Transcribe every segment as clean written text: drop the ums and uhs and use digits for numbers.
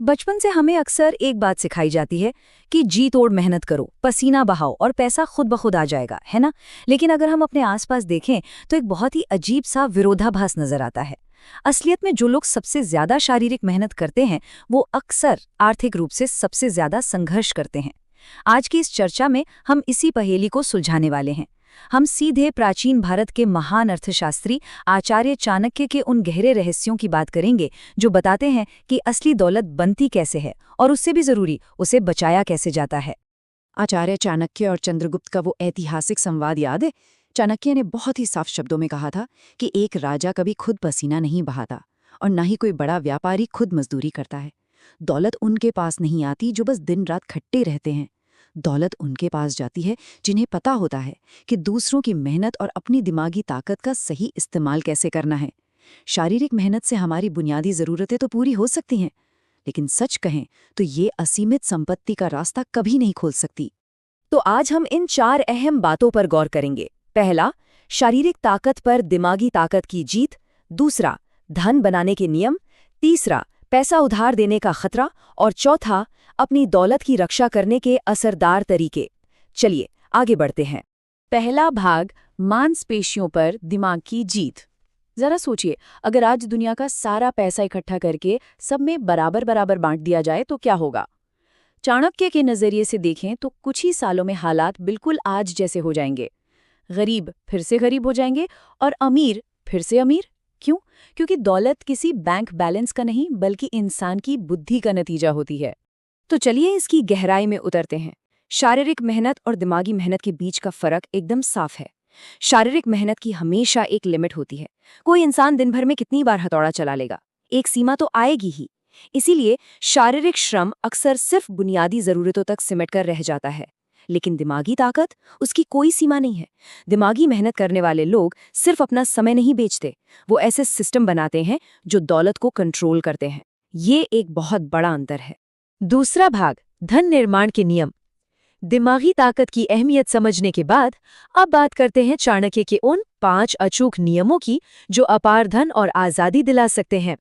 बचपन से हमें अक्सर एक बात सिखाई जाती है कि जी तोड़ मेहनत करो, पसीना बहाओ और पैसा खुद ब खुद आ जाएगा, है ना। लेकिन अगर हम अपने आसपास देखें तो एक बहुत ही अजीब सा विरोधाभास नजर आता है। असलियत में जो लोग सबसे ज्यादा शारीरिक मेहनत करते हैं वो अक्सर आर्थिक रूप से सबसे ज्यादा संघर्ष करते हैं। आज की इस चर्चा में हम इसी पहेली को सुलझाने वाले हैं। हम सीधे प्राचीन भारत के महान अर्थशास्त्री आचार्य चाणक्य के उन गहरे रहस्यों की बात करेंगे जो बताते हैं कि असली दौलत बनती कैसे है और उससे भी जरूरी उसे बचाया कैसे जाता है। आचार्य चाणक्य और चंद्रगुप्त का वो ऐतिहासिक संवाद याद है? चाणक्य ने बहुत ही साफ शब्दों में कहा था कि एक राजा कभी खुद पसीना नहीं बहाता और न ही कोई बड़ा व्यापारी खुद मजदूरी करता है। दौलत उनके पास नहीं आती जो बस दिन रात खट्टे रहते हैं। दौलत उनके पास जाती है जिन्हें पता होता है कि दूसरों की मेहनत और अपनी दिमागी ताकत का सही इस्तेमाल कैसे करना है। शारीरिक मेहनत से हमारी बुनियादी ज़रूरतें तो पूरी हो सकती हैं, लेकिन सच कहें तो ये असीमित संपत्ति का रास्ता कभी नहीं खोल सकती। तो आज हम इन 4 अहम बातों पर गौर करेंगे। पहला, शारीरिक ताकत पर दिमागी ताकत की जीत। दूसरा, धन बनाने के नियम। तीसरा, पैसा उधार देने का खतरा। और चौथा, अपनी दौलत की रक्षा करने के असरदार तरीके। चलिए आगे बढ़ते हैं। पहला भाग, मांसपेशियों पर दिमाग की जीत। जरा सोचिए, अगर आज दुनिया का सारा पैसा इकट्ठा करके सब में बराबर बराबर बांट दिया जाए तो क्या होगा? चाणक्य के नजरिए से देखें तो कुछ ही सालों में हालात बिल्कुल आज जैसे हो जाएंगे। गरीब फिर से गरीब हो जाएंगे और अमीर फिर से अमीर। क्यों? क्योंकि दौलत किसी बैंक बैलेंस का नहीं बल्कि इंसान की बुद्धि का नतीजा होती है। तो चलिए इसकी गहराई में उतरते हैं। शारीरिक मेहनत और दिमागी मेहनत के बीच का फर्क एकदम साफ है। शारीरिक मेहनत की हमेशा एक लिमिट होती है। कोई इंसान दिन भर में कितनी बार हथौड़ा चला लेगा, एक सीमा तो आएगी ही। इसीलिए शारीरिक श्रम अक्सर सिर्फ बुनियादी जरूरतों तक सिमट कर रह जाता है। लेकिन दिमागी ताकत, उसकी कोई सीमा नहीं है। दिमागी मेहनत करने वाले लोग सिर्फ अपना समय नहीं बेचते, वो ऐसे सिस्टम बनाते हैं जो दौलत को कंट्रोल करते हैं। ये एक बहुत बड़ा अंतर है। दूसरा भाग, धन निर्माण के नियम। दिमागी ताकत की अहमियत समझने के बाद अब बात करते हैं चाणक्य के उन 5 अचूक नियमों की जो अपार धन और आजादी दिला सकते हैं।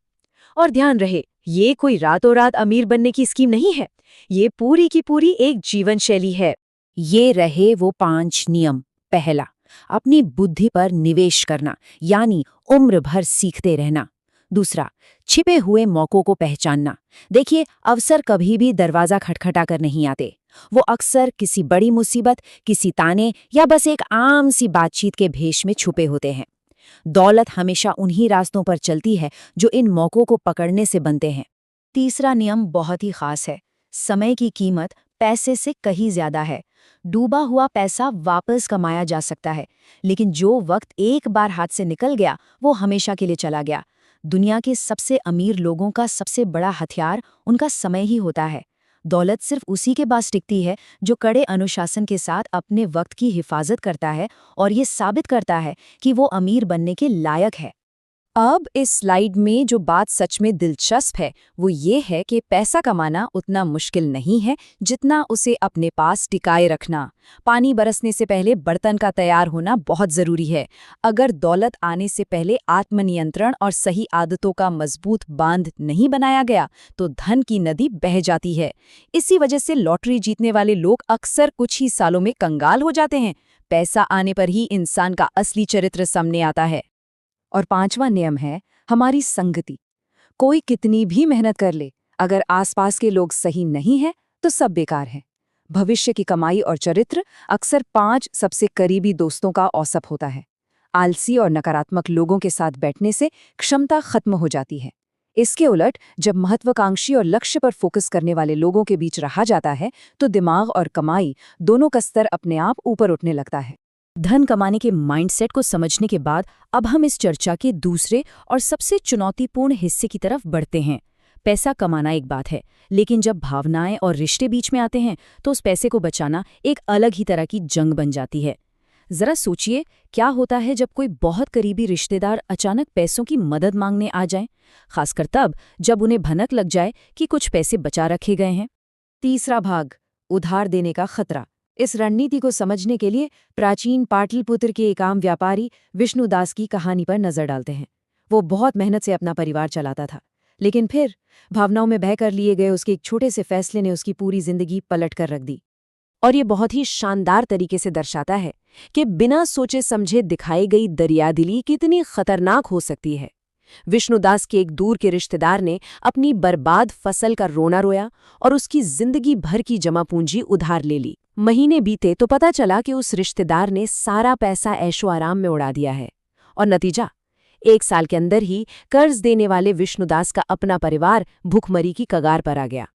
और ध्यान रहे, ये कोई रातों रात अमीर बनने की स्कीम नहीं है, ये पूरी की पूरी एक जीवन शैली है। ये रहे वो 5 नियम। पहला, अपनी बुद्धि पर निवेश करना, यानी उम्र भर सीखते रहना। दूसरा, छिपे हुए मौकों को पहचानना। देखिए, अवसर कभी भी दरवाजा खटखटा कर नहीं आते, वो अक्सर किसी बड़ी मुसीबत, किसी ताने या बस एक आम सी बातचीत के भेष में छुपे होते हैं। दौलत हमेशा उन्हीं रास्तों पर चलती है जो इन मौकों को पकड़ने से बनते हैं। तीसरा नियम बहुत ही खास है। समय की कीमत पैसे से कहीं ज्यादा है। डूबा हुआ पैसा वापस कमाया जा सकता है, लेकिन जो वक्त एक बार हाथ से निकल गया वो हमेशा के लिए चला गया। दुनिया के सबसे अमीर लोगों का सबसे बड़ा हथियार उनका समय ही होता है। दौलत सिर्फ उसी के पास टिकती है जो कड़े अनुशासन के साथ अपने वक्त की हिफाजत करता है और ये साबित करता है कि वो अमीर बनने के लायक है। अब इस स्लाइड में जो बात सच में दिलचस्प है वो ये है कि पैसा कमाना उतना मुश्किल नहीं है जितना उसे अपने पास टिकाए रखना। पानी बरसने से पहले बर्तन का तैयार होना बहुत जरूरी है। अगर दौलत आने से पहले आत्मनियंत्रण और सही आदतों का मजबूत बांध नहीं बनाया गया तो धन की नदी बह जाती है। इसी वजह से लॉटरी जीतने वाले लोग अक्सर कुछ ही सालों में कंगाल हो जाते हैं। पैसा आने पर ही इंसान का असली चरित्र सामने आता है। और 5वां नियम है हमारी संगति। कोई कितनी भी मेहनत कर ले, अगर आसपास के लोग सही नहीं हैं तो सब बेकार है। भविष्य की कमाई और चरित्र अक्सर 5 सबसे करीबी दोस्तों का औसप होता है। आलसी और नकारात्मक लोगों के साथ बैठने से क्षमता खत्म हो जाती है। इसके उलट जब महत्वाकांक्षी और लक्ष्य पर फोकस करने वाले लोगों के बीच रहा जाता है तो दिमाग और कमाई दोनों का स्तर अपने आप ऊपर उठने लगता है। धन कमाने के माइंडसेट को समझने के बाद अब हम इस चर्चा के दूसरे और सबसे चुनौतीपूर्ण हिस्से की तरफ बढ़ते हैं। पैसा कमाना एक बात है, लेकिन जब भावनाएं और रिश्ते बीच में आते हैं तो उस पैसे को बचाना एक अलग ही तरह की जंग बन जाती है। जरा सोचिए, क्या होता है जब कोई बहुत करीबी रिश्तेदार अचानक पैसों की मदद मांगने आ जाए, खासकर तब जब उन्हें भनक लग जाए कि कुछ पैसे बचा रखे गए हैं। तीसरा भाग, उधार देने का खतरा। इस रणनीति को समझने के लिए प्राचीन पाटलिपुत्र के एक आम व्यापारी विष्णुदास की कहानी पर नजर डालते हैं। वो बहुत मेहनत से अपना परिवार चलाता था, लेकिन फिर भावनाओं में बहकर लिए गए उसके एक छोटे से फैसले ने उसकी पूरी जिंदगी पलट कर रख दी। और ये बहुत ही शानदार तरीके से दर्शाता है कि बिना सोचे समझे दिखाई गई दरियादिली कितनी खतरनाक हो सकती है। विष्णुदास के एक दूर के रिश्तेदार ने अपनी बर्बाद फसल का रोना रोया और उसकी जिंदगी भर की जमा पूंजी उधार ले ली। महीने बीते तो पता चला कि उस रिश्तेदार ने सारा पैसा ऐशो आराम में उड़ा दिया है। और नतीजा, 1 साल के अंदर ही कर्ज देने वाले विष्णुदास का अपना परिवार भूखमरी की कगार पर आ गया।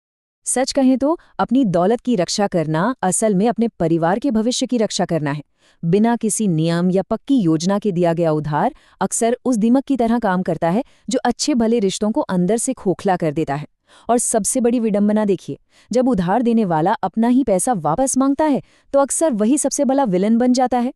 सच कहें तो अपनी दौलत की रक्षा करना असल में अपने परिवार के भविष्य की रक्षा करना है। बिना किसी नियम या पक्की योजना के दिया गया उधार अक्सर उस दीमक की तरह काम करता है जो अच्छे भले रिश्तों को अंदर से खोखला कर देता है। और सबसे बड़ी विडंबना देखिए, जब उधार देने वाला अपना ही पैसा वापस मांगता है तो अक्सर वही सबसे बड़ा विलन बन जाता है।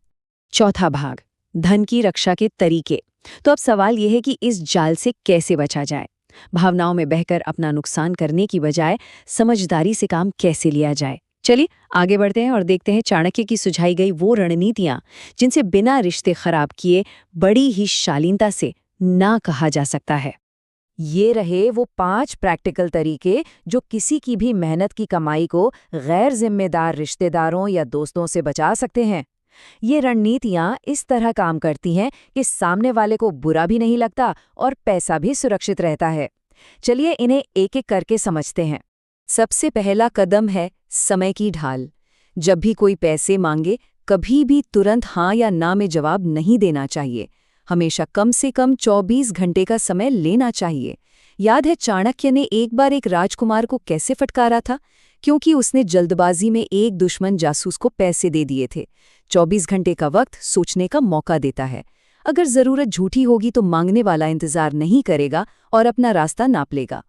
चौथा भाग, धन की रक्षा के तरीके। तो अब सवाल यह है कि इस जाल से कैसे बचा जाए। भावनाओं में बहकर अपना नुकसान करने की बजाय समझदारी से काम कैसे लिया जाए। चलिए आगे बढ़ते हैं और देखते हैं चाणक्य की सुझाई गई वो रणनीतियां जिनसे बिना रिश्ते खराब किए बड़ी ही शालीनता से ना कहा जा सकता है। ये रहे वो 5 प्रैक्टिकल तरीके जो किसी की भी मेहनत की कमाई को गैर जिम्मेदार रिश्तेदारों या दोस्तों से बचा सकते हैं। ये रणनीतियां इस तरह काम करती हैं कि सामने वाले को बुरा भी नहीं लगता और पैसा भी सुरक्षित रहता है। चलिए इन्हें एक एक करके समझते हैं। सबसे पहला कदम है समय की ढाल। जब भी कोई पैसे मांगे, कभी भी तुरंत हाँ या ना में जवाब नहीं देना चाहिए। हमेशा कम से कम 24 घंटे का समय लेना चाहिए। याद है चाणक्य ने एक बार एक राजकुमार को कैसे फटकारा था? क्योंकि उसने जल्दबाजी में एक दुश्मन जासूस को पैसे दे दिए थे। 24 घंटे का वक्त सोचने का मौका देता है। अगर जरूरत झूठी होगी तो मांगने वाला इंतजार नहीं करेगा और अपना रास्ता नाप लेगा।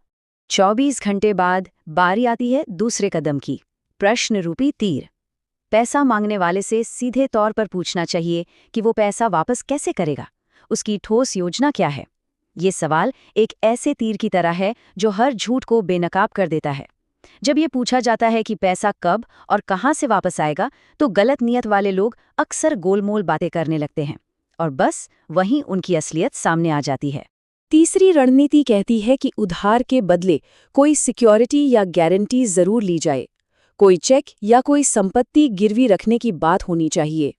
24 घंटे बाद बारी आती है दूसरे कदम की, प्रश्न रूपी तीर। पैसा मांगने वाले से सीधे तौर पर पूछना चाहिए कि वो पैसा वापस कैसे करेगा, उसकी ठोस योजना क्या है। ये सवाल एक ऐसे तीर की तरह है जो हर झूठ को बेनकाब कर देता है। जब ये पूछा जाता है कि पैसा कब और कहाँ से वापस आएगा, तो गलत नियत वाले लोग अक्सर गोलमोल बातें करने लगते हैं और बस वहीं उनकी असलियत सामने आ जाती है। तीसरी रणनीति कहती है कि उधार के बदले कोई सिक्योरिटी या गारंटी जरूर ली जाए। कोई चेक या कोई संपत्ति गिरवी रखने की बात होनी चाहिए।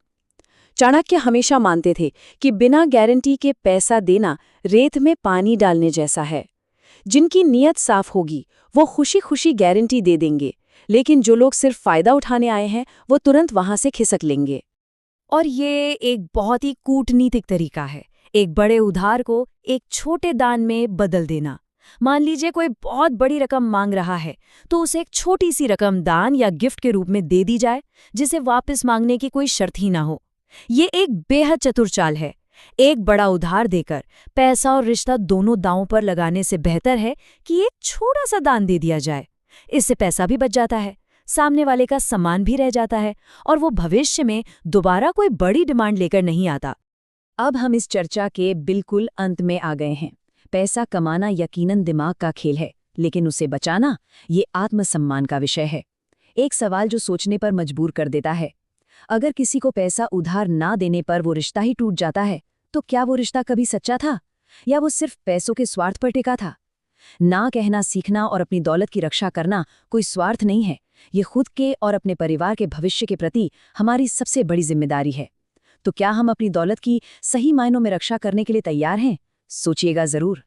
चाणक्य हमेशा मानते थे कि बिना गारंटी के पैसा देना रेत में पानी डालने जैसा है। जिनकी नीयत साफ होगी वो खुशी खुशी गारंटी दे देंगे, लेकिन जो लोग सिर्फ फायदा उठाने आए हैं वो तुरंत वहां से खिसक लेंगे। और ये एक बहुत ही कूटनीतिक तरीका है, एक बड़े उधार को एक छोटे दान में बदल देना। मान लीजिए कोई बहुत बड़ी रकम मांग रहा है तो उसे एक छोटी सी रकम दान या गिफ्ट के रूप में दे दी जाए, जिसे वापस मांगने की कोई शर्त ही ना हो। ये एक बेहद चतुर चाल है। एक बड़ा उधार देकर पैसा और रिश्ता दोनों दांवों पर लगाने से बेहतर है कि एक छोटा सा दान दे दिया जाए। इससे पैसा भी बच जाता है, सामने वाले का सम्मान भी रह जाता है और वो भविष्य में दोबारा कोई बड़ी डिमांड लेकर नहीं आता। अब हम इस चर्चा के बिल्कुल अंत में आ गए हैं। पैसा कमाना यकीनन दिमाग का खेल है, लेकिन उसे बचाना ये आत्मसम्मान का विषय है। एक सवाल जो सोचने पर मजबूर कर देता है, अगर किसी को पैसा उधार ना देने पर वो रिश्ता ही टूट जाता है, तो क्या वो रिश्ता कभी सच्चा था या वो सिर्फ पैसों के स्वार्थ पर टिका था? ना कहना सीखना और अपनी दौलत की रक्षा करना कोई स्वार्थ नहीं है, ये खुद के और अपने परिवार के भविष्य के प्रति हमारी सबसे बड़ी जिम्मेदारी है। तो क्या हम अपनी दौलत की सही मायनों में रक्षा करने के लिए तैयार हैं? सोचिएगा जरूर।